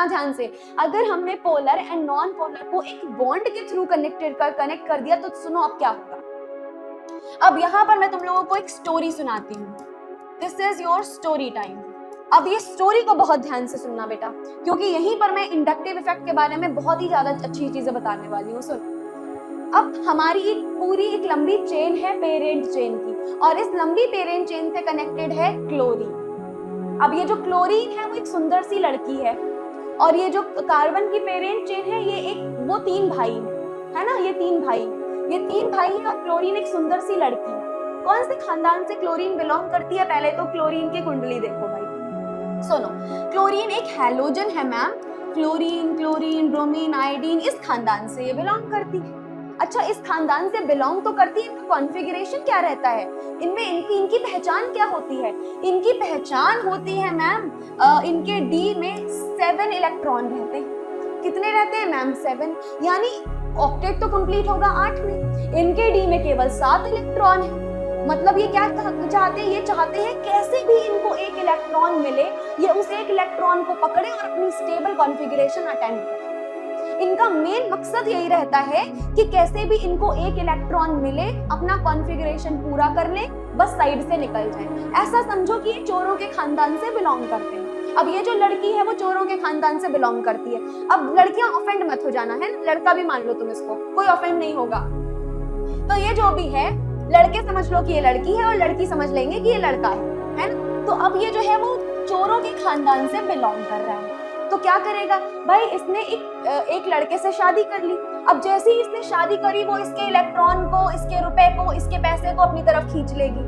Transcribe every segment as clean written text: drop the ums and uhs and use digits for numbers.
सुनना ध्यान से, अगर हमने पोलर एंड नॉन पोलर को एक बॉन्ड के थ्रू कनेक्ट कर दिया तो सुनो अब क्या होगा। अब यहाँ पर मैं तुम लोगों को एक स्टोरी सुनाती हूँ। This is your story time. अब ये स्टोरी को बहुत ध्यान से सुनना बेटा, क्योंकि यहीं पर मैं इंडक्टिव इफेक्ट के बारे में बहुत ही ज्यादा अच्छी चीजें बताने वाली हूँ। सुन, अब हमारी एक लंबी चेन है पेरेंट चेन की, और इस लंबी पेरेंट चेन से कनेक्टेड है क्लोरीन। अब ये जो क्लोरीन है वो एक सुंदर सी लड़की है, और ये जो कार्बन की पेरेंट चेन है ये वो 3 भाई है ना, ये तीन भाई है, और क्लोरीन एक सुंदर सी लड़की है। कौन से खानदान से क्लोरीन बिलोंग करती है? पहले तो क्लोरीन की कुंडली देखो भाई। सुनो, क्लोरीन एक हैलोजन है मैम। क्लोरीन, ब्रोमीन, आयोडीन, इस खानदान से ये बिलोंग करती है। अच्छा, इस खानदान से बिलोंग तो करती है, इनका कॉन्फ़िगरेशन क्या रहता है? इनमें इनकी पहचान क्या होती है? इनकी पहचान होती है मैम, इनके डी में 7 इलेक्ट्रॉन रहते हैं। कितने रहते हैं मैम? 7, यानी ऑक्टेट तो कंप्लीट होगा 8 में। इनके डी में केवल 7 इलेक्ट्रॉन है। मतलब ये क्या चाहते हैं? ये चाहते हैं कैसे भी इनको एक इलेक्ट्रॉन मिले, ये उस एक इलेक्ट्रॉन को पकड़े और अपनी स्टेबल कॉन्फ़िगरेशन अटेंड करें। इनका मेन मकसद यही रहता है कि कैसे भी इनको एक इलेक्ट्रॉन मिले, अपना कॉन्फ़िगरेशन पूरा कर ले, बस साइड से निकल जाए। ऐसा समझो कि ये चोरों के खानदान से बिलोंग करते हैं। अब ये जो लड़की है वो चोरों के खानदान से बिलोंग करती है। अब लड़कियां ऑफेंड मत हो जाना है, लड़का भी मान लो तुम इसको, कोई ऑफेंड नहीं होगा। तो ये जो भी है, लड़के समझ लो कि ये लड़की है और लड़की समझ लेंगे कि ये लड़का है ना। तो अब ये जो है वो चोरों के खानदान से बिलोंग कर रहा है। तो क्या करेगा भाई, इसने एक लड़के से शादी कर ली। अब जैसे ही इसने शादी करी, वो इसके इलेक्ट्रॉन को, इसके रुपए को, इसके पैसे को अपनी तरफ खींच लेगी।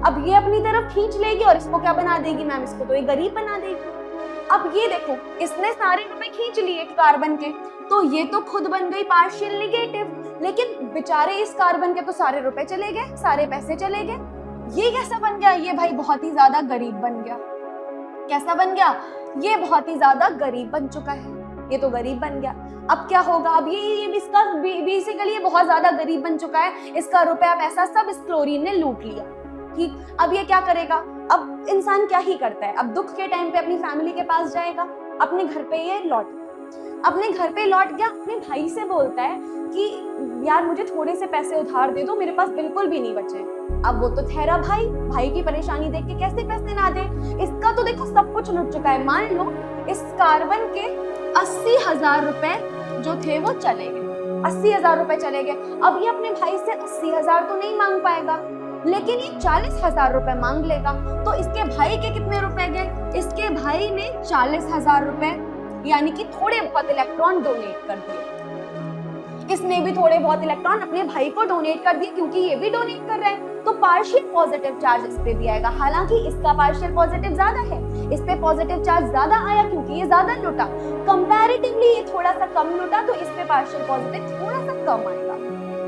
अब ये अपनी तरफ खींच लेगी और इसको क्या बना देगी मैम? इसको तो ये गरीब बना देगी। अब ये देखो, इसने सारे रुपए खींच लिए कार्बन के, तो ये तो खुद बन गई पार्शियल नेगेटिव, लेकिन बेचारे इस कार्बन के तो सारे रुपए चले गए, सारे पैसे चले गए। ये कैसा बन गया? ये भाई बहुत ही ज्यादा गरीब बन गया। कैसा बन गया? ये बहुत ही ज्यादा गरीब बन चुका है। ये तो गरीब बन गया। अब क्या होगा? अब ये इसका बेसिकली ये बहुत ज्यादा गरीब बन चुका है। इसका रुपया पैसा सब इस क्लोरीन ने लूट लिया। ठीक, अब ये क्या करेगा? अब इंसान क्या ही करता है, अब दुख के टाइम पे अपनी फैमिली के पास जाएगा, अपने घर पे ये लौट गया, अपने भाई से बोलता है कि यार मुझे थोड़े से पैसे उधार दे दो, मेरे पास बिल्कुल भी नहीं बचे। अब वो तो ठहरा भाई की परेशानी देख के कैसे पैसे ना दे? इसका तो देखो सब कुछ लुट चुका है। मान लो इस कार्बन के 80,000 रुपए जो थे वो चले गए, 80,000 रुपए चले गए। अब ये अपने भाई से 80,000 तो नहीं मांग पाएगा, लेकिन ये 40,000 रुपए मांग लेगा। तो इसके भाई के कितने रुपए गए? इसके भाई ने 40,000 रुपए, यानी कि थोड़े बहुत इलेक्ट्रॉन डोनेट कर दिए। इसने भी थोड़े बहुत इलेक्ट्रॉन अपने भाई को डोनेट कर दिए, क्योंकि ये भी डोनेट कर रहा है, तो पार्शियल पॉजिटिव चार्ज इस पे भी आएगा। हालांकि इसका पार्शियल पॉजिटिव ज्यादा है, इस पे पॉजिटिव चार्ज ज्यादा आया क्योंकि ये ज्यादा लुटा। कंपैरेटिवली ये थोड़ा सा कम लुटा, तो इस पे पार्शियल पॉजिटिव थोड़ा सा कम आएगा।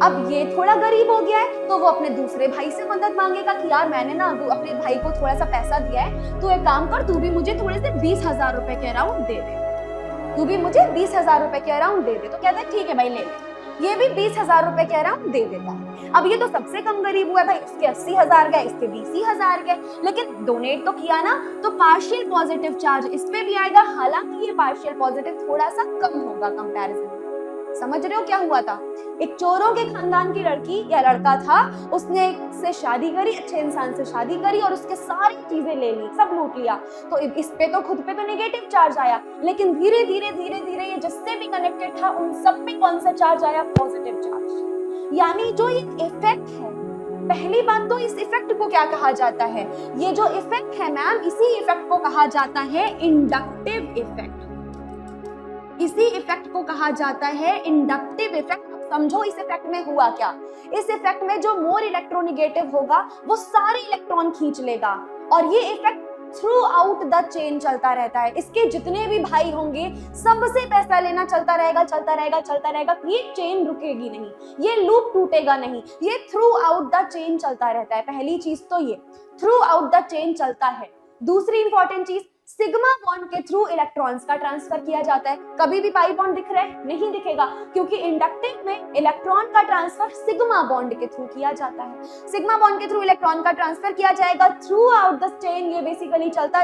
अब ये थोड़ा गरीब हो गया है, तो वो अपने दूसरे भाई से मदद मांगेगा कि यार मैंने ना अपने भाई को थोड़ा सा पैसा दिया है, तू एक काम कर, तू भी मुझे थोड़े से 20,000 रुपए के अराउंड दे दे, तू भी मुझे 20,000 रुपए के अराउंड दे दे। तो कहते हैं ठीक है भाई ले ले। ये भी 20,000 रुपए के अराउंड दे देता है। अब ये तो सबसे कम गरीब हुआ था, इसके 80,000 गए, इसके 20,000 गए, लेकिन डोनेट तो किया ना, तो पार्शियल पॉजिटिव चार्ज इस पे भी आएगा। हालांकि ये पार्शियल पॉजिटिव थोड़ा सा कम होगा कंपैरिजन में। समझ रहे हो क्या हुआ था? एक चोरों के खानदान की लड़की या लड़का था, उसने एक से शादी करी, अच्छे इंसान से शादी करी और उसके सारी चीजें ले ली, सब लूट लिया। तो इस पे तो खुद पे तो नेगेटिव चार्ज आया, लेकिन धीरे धीरे ये जिससे भी कनेक्टेड था उन सब पे कौन सा चार्ज आया? Positive charge. यानी जो ये इफेक्ट है, पहली बात तो इस इफेक्ट को क्या कहा जाता है? ये जो इफेक्ट है मैम, इसी इफेक्ट को कहा जाता है इंडक्टिव इफेक्ट। इसी इफेक्ट को कहा जाता है इंडक्टिव इफेक्ट। समझो इस इफेक्ट में हुआ क्या? इस इफेक्ट में जो मोर इलेक्ट्रोनेगेटिव होगा वो सारे इलेक्ट्रॉन खींच लेगा, और ये effect through out the chain चलता रहता है। इसके जितने भी भाई होंगे सबसे पैसा लेना चलता रहेगा। ये चेन रुकेगी नहीं, ये लूप टूटेगा नहीं, ये थ्रू आउट द चेन चलता रहता है। पहली चीज तो ये थ्रू आउट द चेन चलता है। दूसरी इंपॉर्टेंट चीज, सिग्मा बॉन्ड के थ्रू इलेक्ट्रॉन्स का ट्रांसफर किया जाता है। कभी भी पाई बॉन्ड दिख रहा है? नहीं दिखेगा, क्योंकि इंडक्टिव में इलेक्ट्रॉन का ट्रांसफर सिग्मा बॉन्ड के थ्रू किया जाता है। सिग्मा बॉन्ड के थ्रू इलेक्ट्रॉन का ट्रांसफर किया जाएगा थ्रू आउट द चेन। ये बेसिकली चलता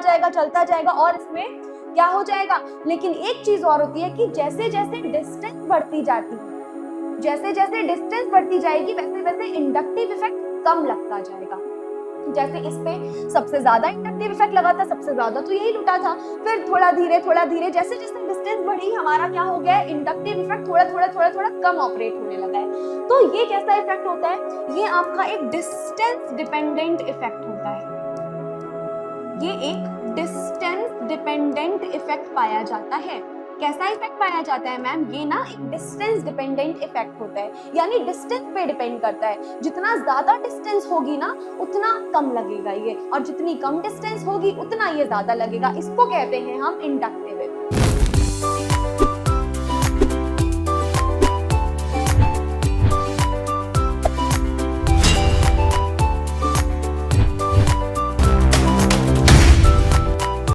जाएगा और इसमें क्या हो जाएगा। लेकिन एक चीज और होती है कि जैसे जैसे डिस्टेंस बढ़ती जाती है, जैसे जैसे डिस्टेंस बढ़ती जाएगी वैसे वैसे इंडक्टिव इफेक्ट कम लगता जाएगा। जैसे इस पे सबसे ज्यादा इंडक्टिव इफेक्ट लगा था, सबसे ज्यादा तो यही लुटा था, फिर थोड़ा धीरे जैसे जैसे डिस्टेंस बढ़ी हमारा क्या हो गया, इंडक्टिव इफेक्ट थोड़ा कम ऑपरेट होने लगा है। तो ये कैसा इफेक्ट होता है, ये आपका एक डिस्टेंस डिपेंडेंट इफेक्ट होता है। ये एक डिस्टेंस डिपेंडेंट इफेक्ट पाया जाता है। कैसा इफेक्ट पाया जाता है मैम, ये ना एक डिस्टेंस डिपेंडेंट इफेक्ट होता है, यानी डिस्टेंस पे डिपेंड करता है। जितना ज्यादा डिस्टेंस होगी ना उतना कम लगेगा ये, और जितनी कम डिस्टेंस होगी उतना ये ज्यादा लगेगा। इसको कहते हैं हम इंडक्टिव इफेक्ट।